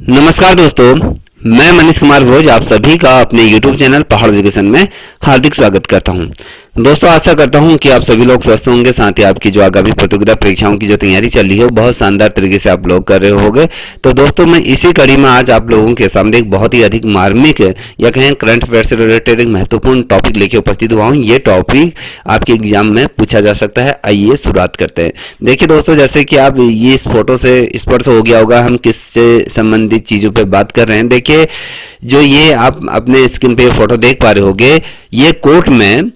नमस्कार दोस्तों, मैं मनीष कुमार भोज आप सभी का अपने YouTube चैनल पहाड़ एजुकेशन में हार्दिक स्वागत करता हूं। दोस्तों, आशा करता हूं कि आप सभी लोग स्वस्थ होंगे, साथ ही आपकी जो आगामी प्रतियोगिता परीक्षाओं की जो तैयारी चल रही है बहुत शानदार तरीके से आप लोग कर रहे होंगे। तो दोस्तों, मैं इसी कड़ी में आज आप लोगों के सामने एक बहुत ही अधिक मार्मिक या कहें करंट अफेयर से रिलेटेड एक महत्वपूर्ण टॉपिक लेके उपस्थित हुआ हूँ। ये टॉपिक आपके एग्जाम में पूछा जा सकता है। आइए शुरुआत करते हैं। देखिए दोस्तों, जैसे कि आप ये इस फोटो से स्पष्ट हो गया होगा हम किससे संबंधित चीजों पे बात कर रहे हैं। देखिए, जो ये आप अपने स्क्रीन पे फोटो देख पा रहे होंगे, ये कोर्ट में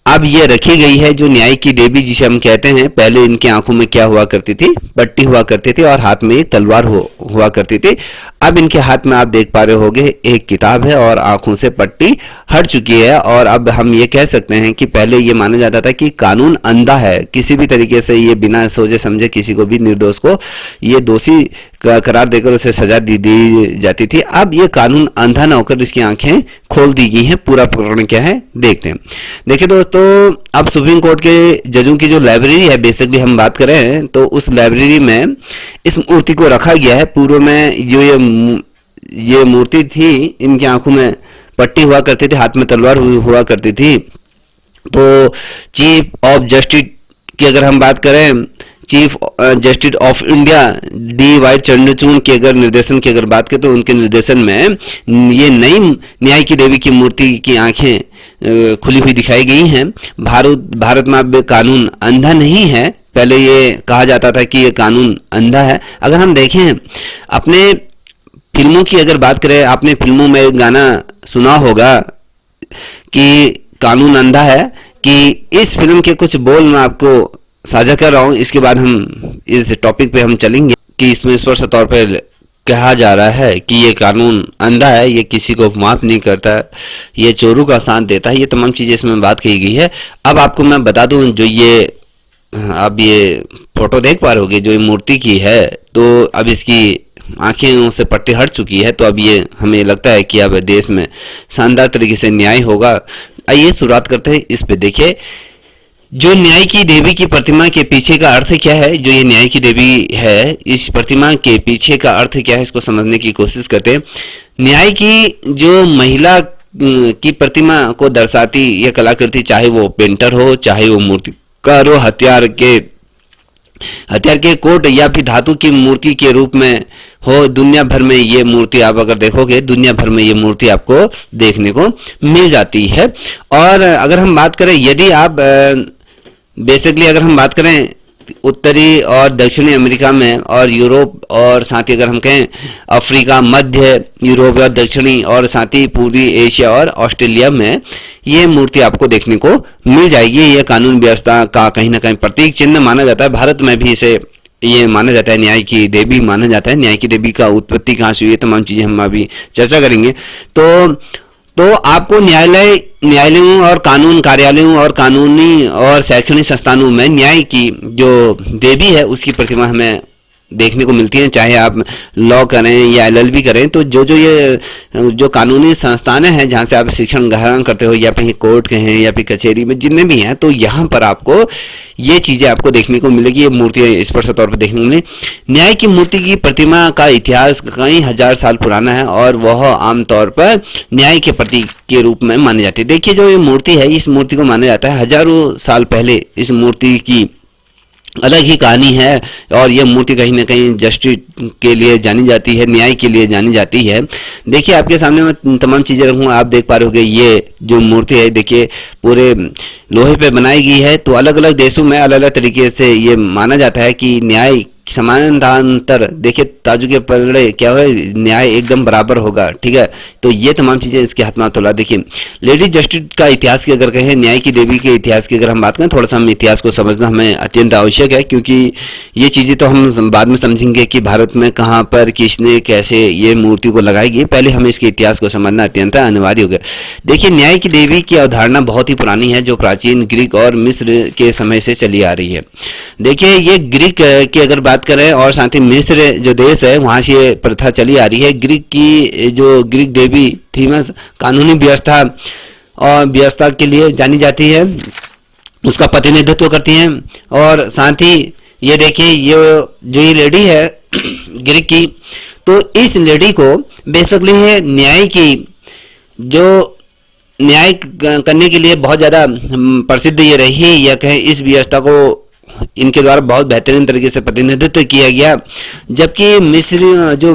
अब ये रखी गई है जो न्याय की देवी जिसे हम कहते हैं। पहले इनकी आंखों में क्या हुआ करती थी? पट्टी हुआ करती थी और हाथ में एक तलवार हुआ करती थी। अब इनके हाथ में आप देख पा रहे होंगे एक किताब है और आंखों से पट्टी हट चुकी है। और अब हम ये कह सकते हैं कि पहले ये माना जाता था कि कानून अंधा है, किसी भी तरीके से ये बिना सोचे समझे किसी को भी निर्दोष को ये दोषी करार देकर उसे सजा दी जाती थी। अब ये कानून अंधा ना होकर इसकी आंखें खोल दी गई हैं। पूरा प्रकरण क्या है देखते हैं। देखिए दोस्तों, अब सुप्रीम कोर्ट के जजों की जो लाइब्रेरी है, बेसिकली हम बात करें तो उस लाइब्रेरी में इस मूर्ति को रखा गया है। पूर्व में जो ये मूर्ति थी, इनकी आंखों में पट्टी हुआ करती थी, हाथ में तलवार हुआ करती थी। तो चीफ ऑफ जस्टिस की अगर हम बात करें, chief justice of India D Y Chandrachud के अगर निर्देशन की अगर बात करें तो उनके निर्देशन में ये नई न्याय की देवी की मूर्ति की आंखें खुली हुई दिखाई गई हैं। भारत में अब कानून अंधा नहीं है। पहले ये कहा जाता था कि ये कानून अंधा है। अगर हम देखें अपने फिल्मों की अगर बात करें, आपने फिल्मों में एक गाना सुना होगा कि कानून अंधा है, कि इस फिल्म के कुछ बोल मैं आपको साझा कर रहा हूं। इसके बाद हम इस टॉपिक पे हम चलेंगे कि इसमें स्पष्ट तौर पर कहा जा रहा है कि ये कानून अंधा है, ये किसी को माफ नहीं करता, ये चोरों का साथ देता है। ये तमाम चीजें इसमें बात की गई है। अब आपको मैं बता दूं, जो ये अब ये फोटो देख पा रहे होगे जो ये मूर्ति की है, तो अब इसकी आंखें से पट्टी हट चुकी है। तो अब ये हमें लगता है कि अब देश में शानदार तरीके से न्याय होगा। आइए शुरुआत करते हैं इस पे। देखिए, जो न्याय की देवी की प्रतिमा के पीछे का अर्थ क्या है, जो ये न्याय की देवी है, इस प्रतिमा के पीछे का अर्थ क्या है, इसको समझने की कोशिश करते हैं। न्याय की जो महिला की प्रतिमा को दर्शाती यह कलाकृति, चाहे वो पेंटर हो, चाहे वो मूर्तिकार हो, हथियार के कोट या फिर धातु की मूर्ति के रूप में हो, दुनिया भर में ये मूर्ति आप अगर देखोगे, दुनिया भर में ये मूर्ति आपको देखने को मिल जाती है। और अगर हम बात करें, यदि आप बेसिकली अगर हम बात करें उत्तरी और दक्षिणी अमेरिका में और यूरोप और साथ ही अगर हम कहें अफ्रीका, मध्य यूरोप और दक्षिणी और साथ ही पूर्वी एशिया और ऑस्ट्रेलिया में ये मूर्ति आपको देखने को मिल जाएगी। ये कानून व्यवस्था का कहीं ना कहीं प्रतीक चिन्ह माना जाता है। भारत में भी इसे ये माना जाता है, न्याय की देवी माना जाता है। न्याय की देवी का उत्पत्ति कहाँ से हुई, तमाम चीजें हम अभी चर्चा करेंगे। तो आपको न्यायालयों और कानून कार्यालयों और कानूनी और शैक्षणिक संस्थानों में न्याय की जो देवी है उसकी प्रतिमा हमें देखने को मिलती है। चाहे आप लॉ करें या एलएलबी करें, तो जो कानूनी संस्थान हैं जहां से आप शिक्षण ग्रहण करते हो, या फिर कोर्ट कहें या फिर कचहरी में जितने भी हैं, तो यहाँ पर आपको ये चीजें आपको देखने को मिलेगी। ये मूर्ति स्पष्ट तौर पर देखने को मिलेगी। न्याय की मूर्ति की प्रतिमा का इतिहास कई हजार साल पुराना है और वह आमतौर पर न्याय के प्रतीक के रूप में मानी जाती है। देखिए, जो ये मूर्ति है, इस मूर्ति को माना जाता है हजारों साल पहले इस मूर्ति की अलग ही कहानी है। और यह मूर्ति कहीं ना कहीं जस्टिस के लिए जानी जाती है, न्याय के लिए जानी जाती है। देखिए, आपके सामने मैं तमाम चीजें रखूंगा, आप देख पा रहे होंगे ये जो मूर्ति है, देखिए पूरे लोहे पे बनाई गई है। तो अलग अलग देशों में अलग अलग तरीके से ये माना जाता है कि न्याय समानांतर, देखिए ताजू के पलड़े क्या है, न्याय एकदम बराबर होगा। ठीक है, तो ये तमाम चीजें इसके हाथ में तोला। देखिए, लेडी जस्टिस का इतिहास की अगर कहें, न्याय की देवी के इतिहास की अगर हम बात करें, थोड़ा सा हम इतिहास को समझना हमें अत्यंत आवश्यक है, क्योंकि ये चीजें तो हम बाद में समझेंगे कि भारत में कहाँ पर किसने कैसे ये मूर्ति को लगाई गई। पहले हमें इसके इतिहास को समझना अत्यंत अनिवार्य हो गया। देखिए, न्याय की देवी की अवधारणा बहुत ही पुरानी है, जो प्राचीन ग्रीक और मिस्र के समय से चली आ रही है। देखिए, ये ग्रीक की अगर बात करें और साथ ही मिस्र जो देश है वहां से ये प्रथा चली आ रही है। ग्रीक देवी फेमस कानूनी व्यवस्था के लिए जानी जाती है, उसका प्रतिनिधित्व करती हैं। और साथ ही ये देखिए, ये जो ये लेडी है ग्रीक की, तो इस लेडी को बेसिकली है न्याय की जो न्याय करने के लिए बहुत ज़्यादा प्रसिद्ध ये रही, या कहें इस व्यवस्था को इनके द्वारा बहुत बेहतरीन तरीके से प्रतिनिधित्व किया गया। जबकि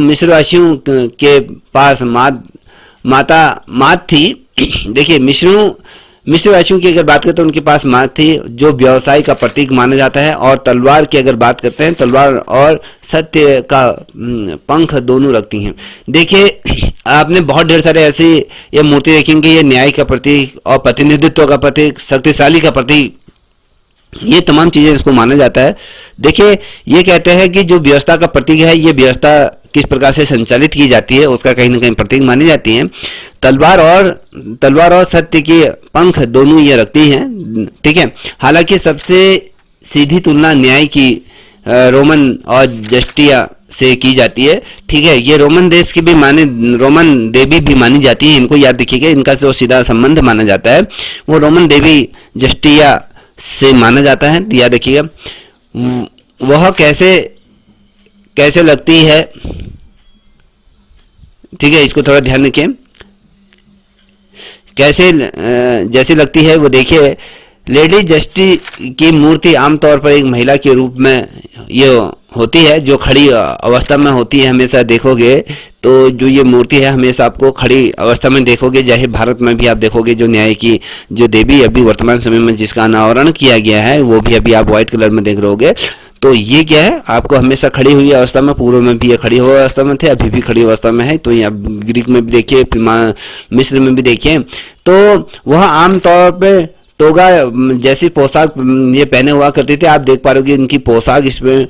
मिस्रवासियों के पास मात थी। देखिए मिस्रवासियों की अगर बात करें तो उनके पास मात थी, जो व्यवसाय का प्रतीक माना जाता है। और तलवार की अगर बात करते हैं, तलवार और सत्य का पंख दोनों रखती हैं। देखिए आपने बहुत ढेर सारे ऐसी ये मूर्ति देखेंगे, ये न्याय का प्रतीक और प्रतिनिधित्व का प्रतीक, शक्तिशाली का प्रतीक, ये तमाम चीजें इसको माना जाता है। देखिए ये कहते हैं कि जो व्यवस्था का प्रतीक है, ये व्यवस्था किस प्रकार से संचालित की जाती है उसका कहीं ना कहीं प्रतीक मानी जाती है। तलवार और सत्य के पंख दोनों ये रखती हैं, ठीक है। हालांकि सबसे सीधी तुलना न्याय की रोमन और जस्टिया से की जाती है, ठीक है। ये रोमन देवी भी मानी जाती है। इनको याद रखिएगा, इनका जो सीधा संबंध माना जाता है वो रोमन देवी जस्टिया से माना जाता है, याद रखिएगा। वह कैसे लगती है, ठीक है, इसको थोड़ा ध्यान रखिए। जैसी लगती है वो देखिए, लेडी जस्टिस की मूर्ति आमतौर पर एक महिला के रूप में ये होती है, जो खड़ी अवस्था में होती है। हमेशा देखोगे तो जो ये मूर्ति है हमेशा आपको खड़ी अवस्था में देखोगे। चाहे भारत में भी आप देखोगे जो न्याय की जो देवी अभी वर्तमान समय में जिसका अनावरण किया गया है वो भी अभी आप व्हाइट कलर में देख रहे होगे। तो ये क्या है, आपको हमेशा खड़ी हुई अवस्था में, पूर्व में भी ये खड़ी हुई अवस्था में थे, अभी भी खड़ी अवस्था में है। तो ये आप ग्रीक में भी देखिए, मिस्र में भी देखिए। तो वह आमतौर पे टोगा जैसी पोशाक ये पहने हुआ करती थी। आप देख पा रहे हो कि इनकी पोशाक इसमें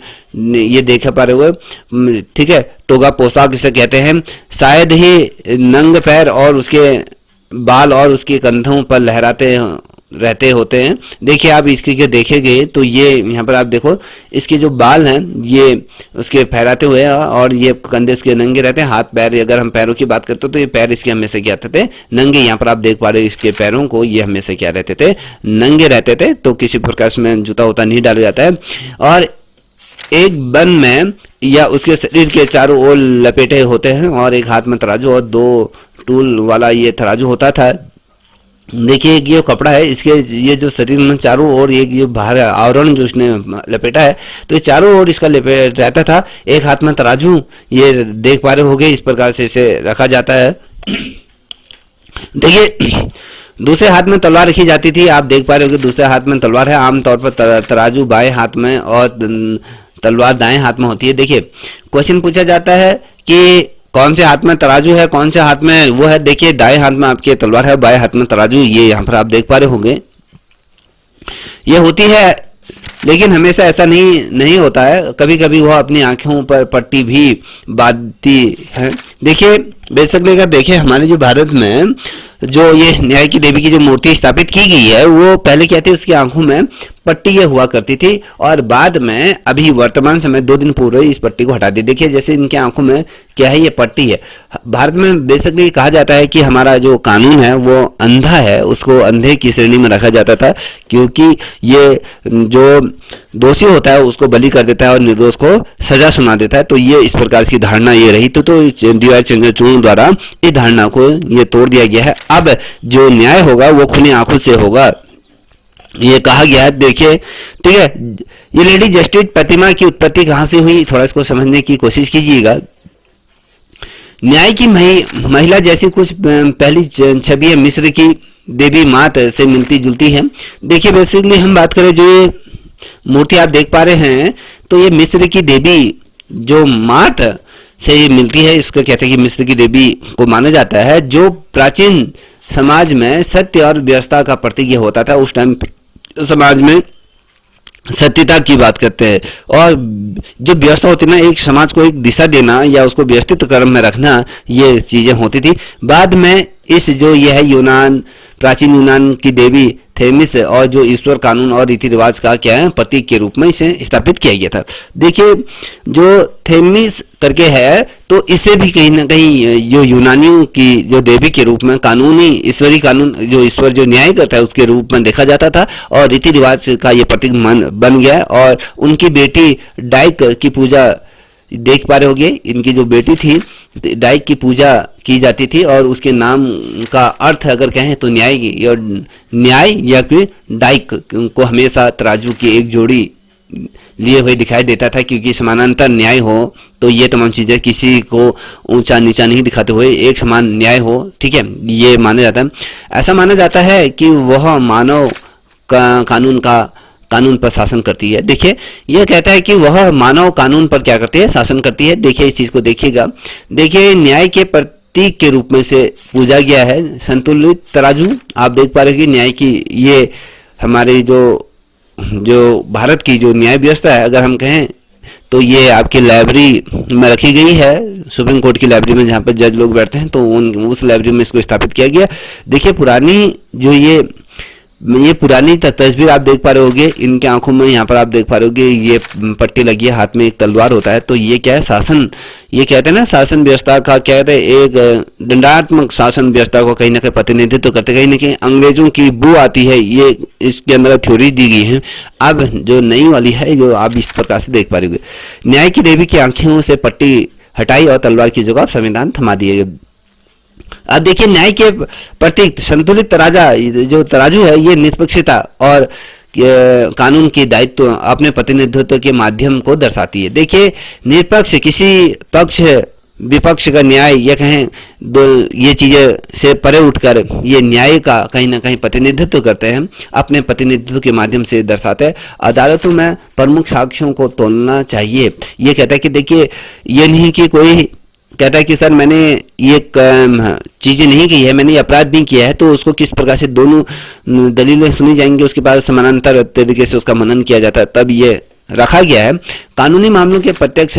ये देख पा रहे हो, ठीक है। टोगा पोशाक इसे कहते हैं। शायद ही नंगे पैर और उसके बाल और उसके कंधों पर लहराते रहते होते हैं। देखिए आप इसके देखेंगे तो ये यहाँ पर आप देखो, इसके जो बाल हैं ये उसके फहराते हुए और ये कंधे इसके नंगे रहते हैं। हाथ पैर, अगर हम पैरों की बात करते हो तो ये पैर इसके हमेशा क्या रहते थे, नंगे। यहाँ पर आप देख पा रहे हो इसके पैरों को, ये हमेशा क्या रहते थे, नंगे रहते थे। तो किसी प्रकार में जूता होता नहीं डाला जाता है। और एक बन में या उसके शरीर के चारों ओर लपेटे होते हैं, और एक हाथ में तराजू और 2 टूल वाला ये तराजू होता था। देखिए ये कपड़ा है, इसके ये जो शरीर में चारों ओर एक ये बाहर आवरण जो इसने लपेटा है, तो ये चारों ओर इसका लपेट रहता था। एक हाथ में तराजू ये देख पा रहे होगे, इस प्रकार से इसे रखा जाता है। देखिए दूसरे हाथ में तलवार रखी जाती थी। आप देख पा रहे होगे दूसरे हाथ में तलवार है। आमतौर पर तराजू बाएं हाथ में और तलवार दाएं हाथ में होती है। देखिए क्वेश्चन पूछा जाता है कि कौन से हाथ में तराजू है, कौन से हाथ में वो है। देखिए दाएं हाथ में आपके तलवार है, बाएं हाथ में तराजू, ये यहाँ पर आप देख पा रहे होंगे ये होती है। लेकिन हमेशा ऐसा नहीं होता है, कभी कभी वह अपनी आंखों पर पट्टी भी बांधती है। देखिए बेसिकली अगर देखें हमारे जो भारत में जो ये न्याय की देवी की जो मूर्ति स्थापित की गई है, वो पहले क्या थी, उसकी आंखों में पट्टी ये हुआ करती थी, और बाद में अभी वर्तमान समय 2 दिन पूर्व इस पट्टी को हटा दी। देखिए जैसे इनके आंखों में क्या है, ये पट्टी है। भारत में बेसिकली कहा जाता है कि हमारा जो कानून है वो अंधा है, उसको अंधे की श्रेणी में रखा जाता था, क्योंकि ये जो दोषी होता है उसको बलि कर देता है और निर्दोष को सजा सुना देता है। तो ये इस प्रकार की धारणा ये रही। तो डी.वाई. चंद्रचूड़ द्वारा इस धारणा को ये तोड़ दिया गया है। अब जो न्याय होगा वो खुली आंखों से होगा, ये कहा गया है। देखिए ठीक है, ये लेडी जस्टिस प्रतिमा की उत्पत्ति कहां से हुई, थोड़ा इसको समझने की कोशिश कीजिएगा। न्याय की महिला जैसी कुछ पहली छवि मिस्र की देवी मात से मिलती जुलती है। देखिए बेसिकली हम बात करें, जो ये मूर्ति आप देख पा रहे हैं, तो ये मिस्र की देवी जो मात से ये मिलती है। इसको कहते हैं कि मिस्र की देवी को माना जाता है, जो प्राचीन समाज में सत्य और व्यवस्था का प्रतीक होता था। उस टाइम समाज में सत्यता की बात करते हैं, और जो व्यवस्था होती ना, एक समाज को एक दिशा देना या उसको व्यवस्थित क्रम में रखना, ये चीजें होती थी। बाद में इस जो ये है प्राचीन यूनान की देवी थेमिस और जो ईश्वर कानून और रीति रिवाज का क्या है, प्रतीक के रूप में इसे स्थापित किया गया था। देखिए जो थेमिस करके है, तो इसे भी कहीं ना कहीं जो यूनानियों की जो देवी के रूप में कानूनी ईश्वरी कानून, जो ईश्वर जो न्याय करता है उसके रूप में देखा जाता था, और रीति रिवाज का ये प्रतीक बन गया। और उनकी बेटी डाइक की पूजा देख पा रहे होंगे, इनकी जो बेटी थी डाइक की पूजा की जाती थी और उसके नाम का अर्थ अगर कहें तो न्याय या न्याय या फिर डाइक को हमेशा तराजू की एक जोड़ी लिए हुए दिखाई देता था, क्योंकि समानांतर न्याय हो तो ये तमाम चीजें किसी को ऊंचा नीचा नहीं दिखाते हुए एक समान न्याय हो, ठीक है, ये माना जाता है। ऐसा माना जाता है कि वह मानव कानून पर शासन करती है। देखिए यह कहता है कि वह मानव कानून पर क्या करती है, शासन करती है। देखिए इस चीज को देखिएगा, देखिए न्याय के प्रतीक के रूप में से पूजा गया है संतुलित तराजू। आप देख पा रहे हैं कि न्याय की ये हमारे जो भारत की जो न्याय व्यवस्था है अगर हम कहें तो ये आपकी लाइब्रेरी में रखी गई है, सुप्रीम कोर्ट की लाइब्रेरी में जहाँ पर जज लोग बैठते हैं, तो उस लाइब्रेरी में इसको स्थापित किया गया। देखिए पुरानी जो ये पुरानी तस्वीर आप देख पा रहे होंगे, इनके आंखों में यहाँ पर आप देख पा रहे होंगे ये पट्टी लगी है, हाथ में एक तलवार होता है। तो ये क्या है, शासन, ये कहते हैं ना शासन व्यवस्था का, कहते हैं एक दंडात्मक शासन व्यवस्था को कहीं ना कहीं प्रतिनिधित्व करते, कहीं ना कहीं अंग्रेजों की बू आती है, ये इसके अंदर थ्योरी दी गई है। अब जो नई वाली है जो आप इस प्रकार से देख पा रहे होंगे, न्याय की देवी की आंखों से पट्टी हटाई और तलवार की जगह संविधान थमा दिए। अब देखिए न्याय के प्रतीक संतुलित जो तराजू है ये निष्पक्षता और कानून की दायित्व अपने प्रतिनिधित्व के माध्यम को दर्शाती है। देखिए निष्पक्ष किसी पक्ष विपक्ष का न्याय या कहें दो ये चीजें से परे उठकर ये न्याय का कहीं ना कहीं प्रतिनिधित्व करते हैं, अपने प्रतिनिधित्व के माध्यम से दर्शाते हैं। अदालतों में प्रमुख साक्ष्यों को तोलना चाहिए। ये कहता है कि देखिए ये नहीं कि कोई कहता है कि सर मैंने ये चीजें नहीं की है, मैंने ये अपराध नहीं किया है, तो उसको किस प्रकार से दोनों दलीलें सुनी जाएंगी, उसके बाद समानांतर तरीके से उसका मनन किया जाता है, तब ये रखा गया है। कानूनी मामलों के प्रत्यक्ष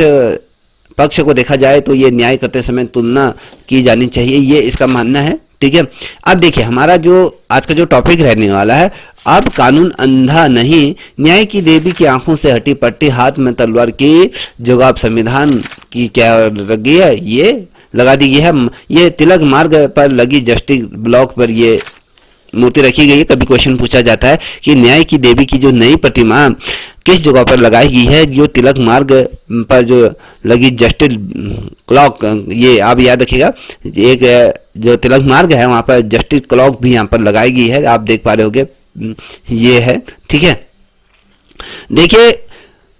पक्ष को देखा जाए तो ये न्याय करते समय तुलना की जानी चाहिए, ये इसका मानना है, ठीक है। अब देखिए हमारा जो आज का जो टॉपिक रहने वाला है, अब कानून अंधा नहीं, न्याय की देवी की आंखों से हटी पट्टी हाथ में तलवार की जवाब संविधान की क्या लगी है, ये लगा दी गई है। ये तिलक मार्ग पर लगी जस्टिस ब्लॉक पर ये मूर्ति रखी गई है। कभी क्वेश्चन पूछा जाता है कि न्याय की देवी की जो नई प्रतिमा किस जगह पर लगाई गई है, जो तिलक मार्ग पर जो लगी जस्टिस क्लॉक, ये आप याद रखिएगा, एक जो तिलक मार्ग है वहां पर जस्टिस क्लॉक भी यहाँ पर लगाई गई है, आप देख पा रहे होंगे, ये है, ठीक है। देखिए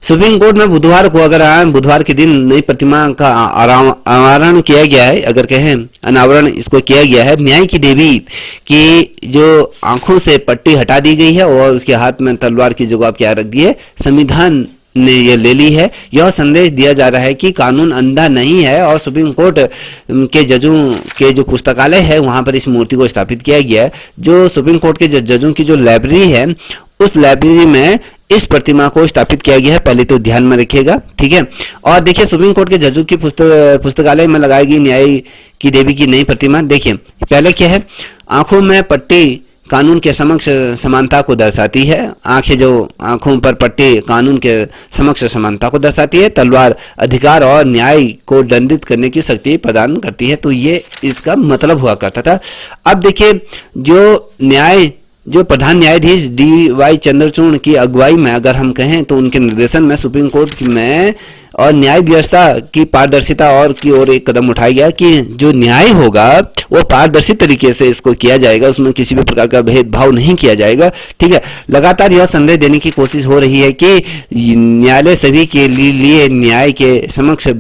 सुप्रीम कोर्ट में बुधवार को अगर बुधवार के दिन नई प्रतिमा का अनावरण किया गया है, अगर कहें अनावरण इसको किया गया है। न्याय की देवी की जो आंखों से पट्टी हटा दी गई है और उसके हाथ में तलवार की जगह क्या रख दी है, संविधान ने ये ले ली है। यह संदेश दिया जा रहा है कि कानून अंधा नहीं है और सुप्रीम कोर्ट के जजों के जो पुस्तकालय है वहां पर इस मूर्ति को स्थापित किया गया है। जो सुप्रीम कोर्ट के जजों की जो लाइब्रेरी है उस लाइब्रेरी में इस प्रतिमा को स्थापित किया गया है, पहले तो ध्यान में रखिएगा, ठीक है। और देखिए सुप्रीम कोर्ट के जजों की पुस्तकालय में लगाई गई न्याय की देवी की नई प्रतिमा। देखिए पहले क्या है, आंखों में पट्टी कानून के समक्ष समानता को दर्शाती है, आंखें जो आंखों पर पट्टी कानून के समक्ष समानता को दर्शाती है, तलवार अधिकार और न्याय को दंडित करने की शक्ति प्रदान करती है। तो ये इसका मतलब हुआ करता था। अब देखिए जो प्रधान न्यायाधीश DY चंद्रचूड़ की अगुवाई में अगर हम कहें तो उनके निर्देशन में सुप्रीम कोर्ट में और न्याय व्यवस्था की पारदर्शिता और की ओर एक कदम उठाया गया कि जो न्याय होगा वो पारदर्शी तरीके से इसको किया जाएगा, उसमें किसी भी प्रकार का भेदभाव नहीं किया जाएगा, ठीक है। लगातार यह संदेश देने की कोशिश हो रही है कि न्यायालय सभी के लिए न्याय के समक्ष सब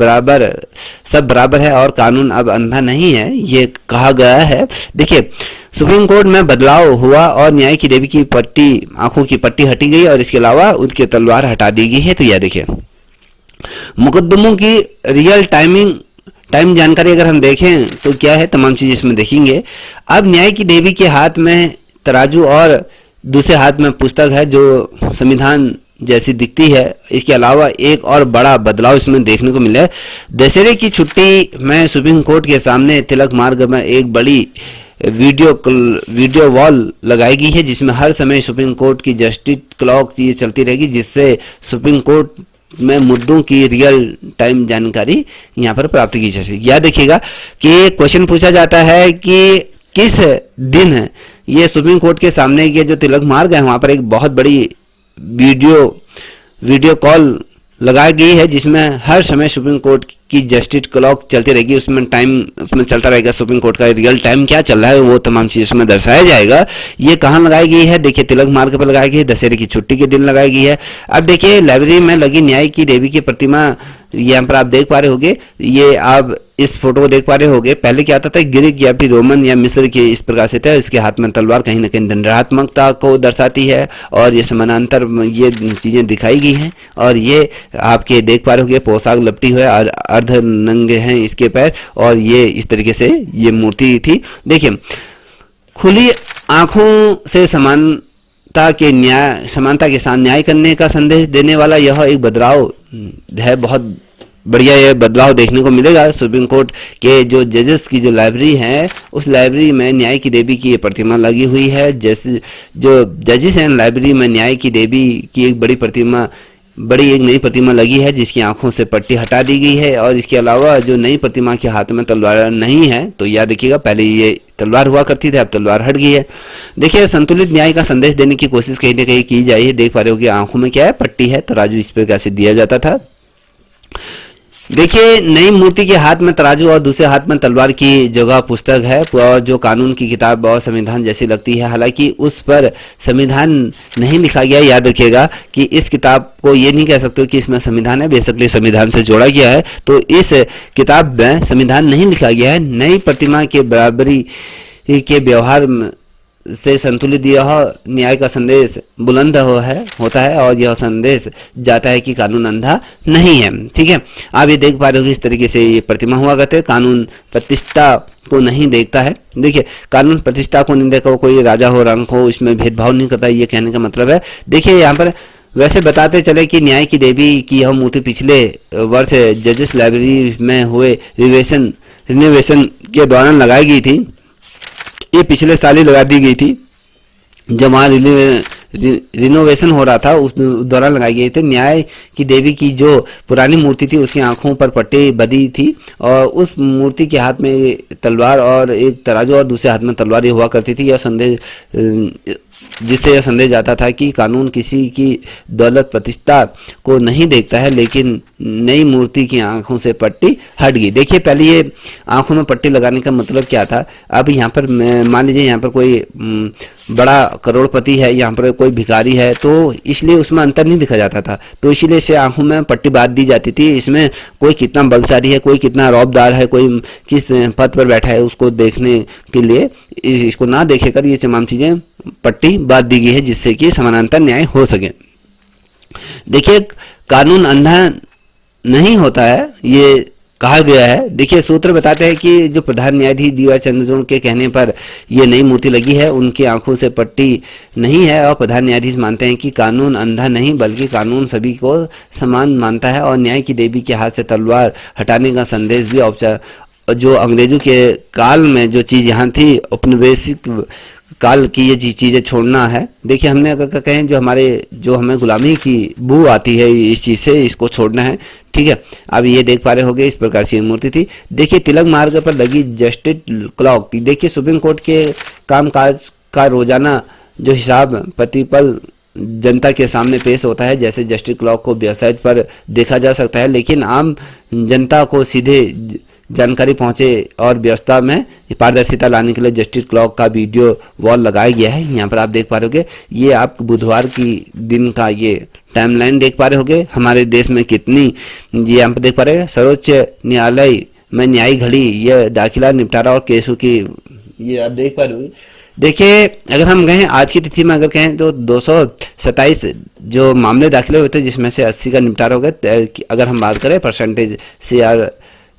बराबर है और कानून अब अंधा नहीं है, ये कहा गया है। देखिए सुप्रीम कोर्ट में बदलाव हुआ और न्याय की देवी की पट्टी आंखों की पट्टी हटी गई और इसके अलावा उसकी तलवार हटा दी गई है। तो यह देखिए मुकदमों की रियल टाइम जानकारी अगर हम देखें तो क्या है, तमाम चीज इसमें देखेंगे। अब न्याय की देवी के हाथ में तराजू और दूसरे हाथ में पुस्तक है जो संविधान जैसी दिखती है। इसके अलावा एक और बड़ा बदलाव इसमें देखने को मिला है। दशहरे की छुट्टी में सुप्रीम कोर्ट के सामने तिलक मार्ग में एक बड़ी वीडियो वॉल लगाई गई है जिसमें हर समय सुप्रीम कोर्ट की जस्टिस क्लॉक ये चलती रहेगी, जिससे सुप्रीम कोर्ट में मुद्दों की रियल टाइम जानकारी यहाँ पर प्राप्त की जा सके। याद देखिएगा कि क्वेश्चन पूछा जाता है कि किस दिन ये सुप्रीम कोर्ट के सामने के जो तिलक मार्ग है वहां पर एक बहुत बड़ी वीडियो कॉल लगाई गई है, जिसमें हर समय सुप्रीम कोर्ट की जस्टिस क्लॉक चलती रहेगी। उसमें टाइम उसमें चलता रहेगा, सुप्रीम कोर्ट का रियल टाइम क्या चल रहा है वो तमाम चीज़ उसमें दर्शाया जाएगा। ये कहाँ लगाई गई है? देखिए तिलक मार्ग पर लगाई गई है, दशहरे की छुट्टी के दिन लगाई गई है। अब देखिए लाइब्रेरी में लगी न्याय की देवी की प्रतिमा, यहाँ पर आप देख पा रहे होंगे, ये आप इस फोटो को देख पा रहे होंगे। पहले क्या आता था, ग्रीक या फिर रोमन या मिस्र के इस प्रकार से था। इसके हाथ में तलवार कहीं ना कहीं दंडात्मकता को दर्शाती है और ये समानांतर ये चीजें दिखाई गई हैं। और ये आपके देख पा रहे होंगे पोशाक लपटी हुई है और अर्ध नंगे हैं इसके पैर, और ये इस तरीके से ये मूर्ति थी। देखिए खुली आंखों से समानता के साथ न्याय करने का संदेश देने वाला यह एक बदलाव है। बहुत बढ़िया ये बदलाव देखने को मिलेगा। सुप्रीम कोर्ट के जो जजेस की जो लाइब्रेरी है, उस लाइब्रेरी में न्याय की देवी की ये प्रतिमा लगी हुई है। जैसे जो जजेस हैं लाइब्रेरी में न्याय की देवी की एक एक नई प्रतिमा लगी है, जिसकी आंखों से पट्टी हटा दी गई है। और इसके अलावा जो नई प्रतिमा के हाथ में तलवार नहीं है, तो याद रखिएगा पहले ये तलवार हुआ करती थी, अब तलवार हट गई है। देखिए संतुलित न्याय का संदेश देने की कोशिश कहीं ना कहीं की जाए। देख पा रहे हो कि आंखों में क्या है, पट्टी है, तराजू इस पर कैसे दिया जाता था। देखिए नई मूर्ति के हाथ में तराजू और दूसरे हाथ में तलवार की जगह पुस्तक है, और जो कानून की किताब और संविधान जैसी लगती है। हालांकि उस पर संविधान नहीं लिखा गया। याद रखिएगा कि इस किताब को ये नहीं कह सकते कि इसमें संविधान है, बेसिकली संविधान से जोड़ा गया है। तो इस किताब में संविधान नहीं लिखा गया है। नई प्रतिमा के बराबरी के व्यवहार से संतुलित यह न्याय का संदेश बुलंद होता है, और यह संदेश जाता है कि कानून अंधा नहीं है। ठीक है, आप ये देख पा रहे हो कि इस तरीके से ये प्रतिमा हुआ करते हैं। कानून प्रतिष्ठा को नहीं देखता है। देखिए कानून प्रतिष्ठा को नहीं देखा, कोई राजा हो रंग हो, इसमें भेदभाव नहीं करता, ये कहने का मतलब है। देखिए यहाँ पर वैसे बताते चले कि न्याय की देवी की यह मूर्ति पिछले वर्ष जजेस लाइब्रेरी में हुए रिनोवेशन के दौरान लगाई गई थी। ये पिछले साल ही लगा दी गई थी, जब वहाँ रिनोवेशन हो रहा था उस दौरान लगाई गई थी। न्याय की देवी की जो पुरानी मूर्ति थी उसकी आंखों पर पट्टी बंधी थी, और उस मूर्ति के हाथ में तलवार और एक तराजू और दूसरे हाथ में तलवार हुआ करती थी। यह संदेश जिससे यह संदेश जाता था कि कानून किसी की दौलत प्रतिष्ठा को नहीं देखता है, लेकिन नई मूर्ति की आंखों से पट्टी हट गई। देखिए पहले ये आंखों में पट्टी लगाने का मतलब क्या था। अब यहाँ पर मान लीजिए यहाँ पर कोई बड़ा करोड़पति है, यहाँ पर कोई भिखारी है, तो इसलिए उसमें अंतर नहीं दिखा जाता था, तो इसीलिए इसे आंखों में पट्टी बांध दी जाती थी। इसमें कोई कितना बलशाली है, कोई कितना रौबदार है, कोई किस पद पर बैठा है, उसको देखने के लिए इसको ना देखे कर ये तमाम चीजें पट्टी बांध दी गई है, जिससे कि समानांतर न्याय हो सके। देखिए कानून अंधा नहीं होता है, ये कहा गया है। देखिए सूत्र बताते हैं कि जो प्रधान न्यायाधीश डी वाई चंद्रचूड़ के कहने पर यह नई मूर्ति लगी है, उनकी आंखों से पट्टी नहीं है, और प्रधान न्यायाधीश मानते हैं कि कानून अंधा नहीं बल्कि कानून सभी को समान मानता है। और न्याय की देवी के हाथ से तलवार हटाने का संदेश भी जो अंग्रेजों के काल में जो चीज यहाँ थी, औपनिवेशिक काल की ये चीजें छोड़ना है। देखिए हमने अगर कहें जो हमें गुलामी की बू आती है इस चीज से, इसको छोड़ना है। ठीक है, अब ये देख पा रहे होंगे इस प्रकार की मूर्ति थी। देखिए तिलक मार्ग पर लगी जस्टिस क्लॉक। देखिए सुप्रीम कोर्ट के कामकाज का रोजाना जो हिसाब प्रतिपल जनता के सामने पेश होता है, जैसे जस्टिस क्लॉक को वेबसाइट पर देखा जा सकता है, लेकिन आम जनता को सीधे जानकारी पहुंचे और व्यवस्था में पारदर्शिता लाने के लिए जस्टिस क्लॉक का वीडियो वॉल लगाया गया है। यहाँ पर आप देख पा रहे होंगे, ये आप बुधवार की दिन का ये टाइमलाइन देख पा रहे होंगे। हमारे देश में कितनी ये यहाँ पर देख पा रहे हैं, सर्वोच्च न्यायालय में न्यायिक घड़ी, ये दाखिला निपटारा और केसों की ये आप देख पा रहे होंगे। देखिए अगर हम कहें आज की तिथि में अगर कहें तो 227 जो मामले दाखिल हुए थे, जिसमें से 80 का निपटारा हो गया। अगर हम बात करें परसेंटेज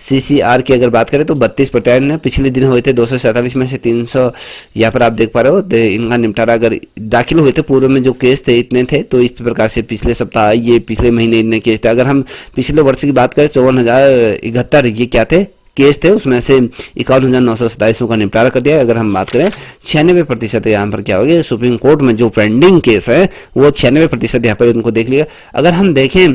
CCR की अगर बात करें तो 32% पिछले दिन हुए थे। 247 में से 300 यहाँ पर आप देख पा रहे हो इनका निपटारा अगर दाखिल हुए थे। पूर्व में जो केस थे इतने थे, तो इस प्रकार से पिछले सप्ताह ये पिछले महीने इतने केस थे। अगर हम पिछले वर्ष की बात करें 54,071 ये क्या थे केस थे, उसमें से 51,927 का निपटारा कर दिया। अगर हम बात करें 96% यहाँ पर क्या हो गया, सुप्रीम कोर्ट में जो पेंडिंग केस है वो 96% यहाँ पर इनको देख लिया। अगर हम देखें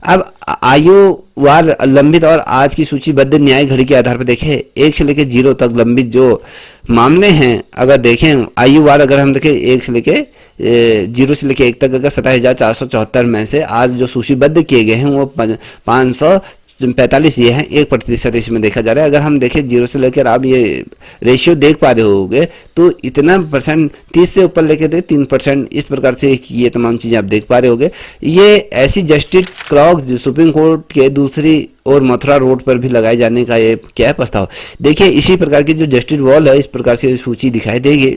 अब आयु वार लंबित और आज की सूचीबद्ध न्याय घड़ी के आधार पर देखें 1 से लेकर 0 तक लंबित जो मामले हैं, अगर देखें आयु वार अगर हम देखें 1 से लेकर जीरो से लेकर 1 तक अगर 27,474 में से आज जो सूचीबद्ध किए गए हैं वो 545 ये हैं, 1% इसमें देखा जा रहा है। अगर हम देखें जीरो से लेकर आप ये रेशियो देख पा रहे होगे तो इतना परसेंट 30 से ऊपर लेकर 3%, इस प्रकार से ये तमाम चीज़ें आप देख पा रहे होगे। ये ऐसी जस्टिस क्लॉक जो सुप्रीम कोर्ट के दूसरी और मथुरा रोड पर भी लगाए जाने का ये क्या है प्रस्ताव। देखिए इसी प्रकार की जो जस्टिस वॉल है इस प्रकार से सूची दिखाई देगी।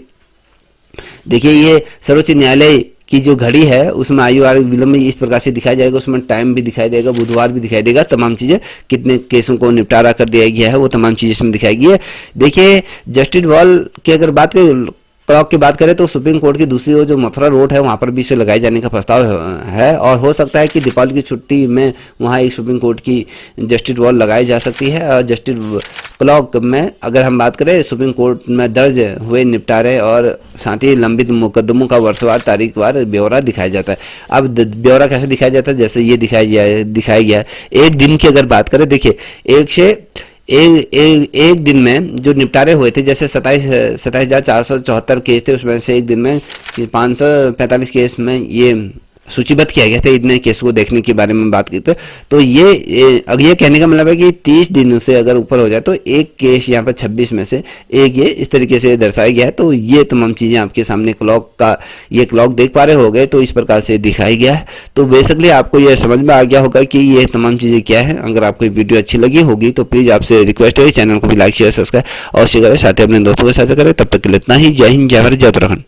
देखिए ये सर्वोच्च न्यायालय की जो घड़ी है उसमें आयु और विलंब इस प्रकार से दिखाया जाएगा, उसमें टाइम भी दिखाई देगा, बुधवार भी दिखाई देगा, तमाम चीज़ें कितने केसों को निपटारा कर दिया गया है वो तमाम चीज़ें इसमें दिखाई गई है। देखिए जस्टिस वॉल की अगर बात करें, क्लॉक की बात करें तो सुप्रीम कोर्ट की दूसरी ओर जो मथुरा रोड है वहाँ पर भी इसे लगाए जाने का प्रस्ताव है और हो सकता है कि दीपावली की छुट्टी में वहाँ एक सुप्रीम कोर्ट की जस्टिस वॉल लगाई जा सकती है। और जस्टिस क्लॉक में अगर हम बात करें सुप्रीम कोर्ट में दर्ज हुए निपटारे और साथ ही लंबित मुकदमों का वर्षवार तारीखवार ब्यौरा दिखाया जाता है। अब ब्यौरा कैसे दिखाया जाता है, जैसे ये दिखाया गया है। एक दिन की अगर बात करें, देखिए एक दिन में जो निपटारे हुए थे, जैसे 27,474 केस थे, उसमें से एक दिन में 545 केस में ये सूचीबद्ध किया गया था। इतने केस को देखने के बारे में बात करते तो ये कहने का मतलब है कि 30 दिनों से अगर ऊपर हो जाए तो एक केस यहाँ पर 26 में से एक ये इस तरीके से दर्शाया गया है। तो ये तमाम चीज़ें आपके सामने ये क्लॉक देख पा रहे होंगे तो इस प्रकार से दिखाई गया है। तो बेसिकली आपको ये समझ में आ गया होगा कि ये तमाम चीज़ें क्या है। अगर आपको ये वीडियो अच्छी लगी होगी तो प्लीज़ आपसे रिक्वेस्ट है चैनल को भी लाइक शेयर सब्सक्राइब अवश्य करें, साथ ही अपने दोस्तों के साथ करें। तब तक के लिए इतना ही। जय हिंद, जय भारत, जय उत्तराखंड।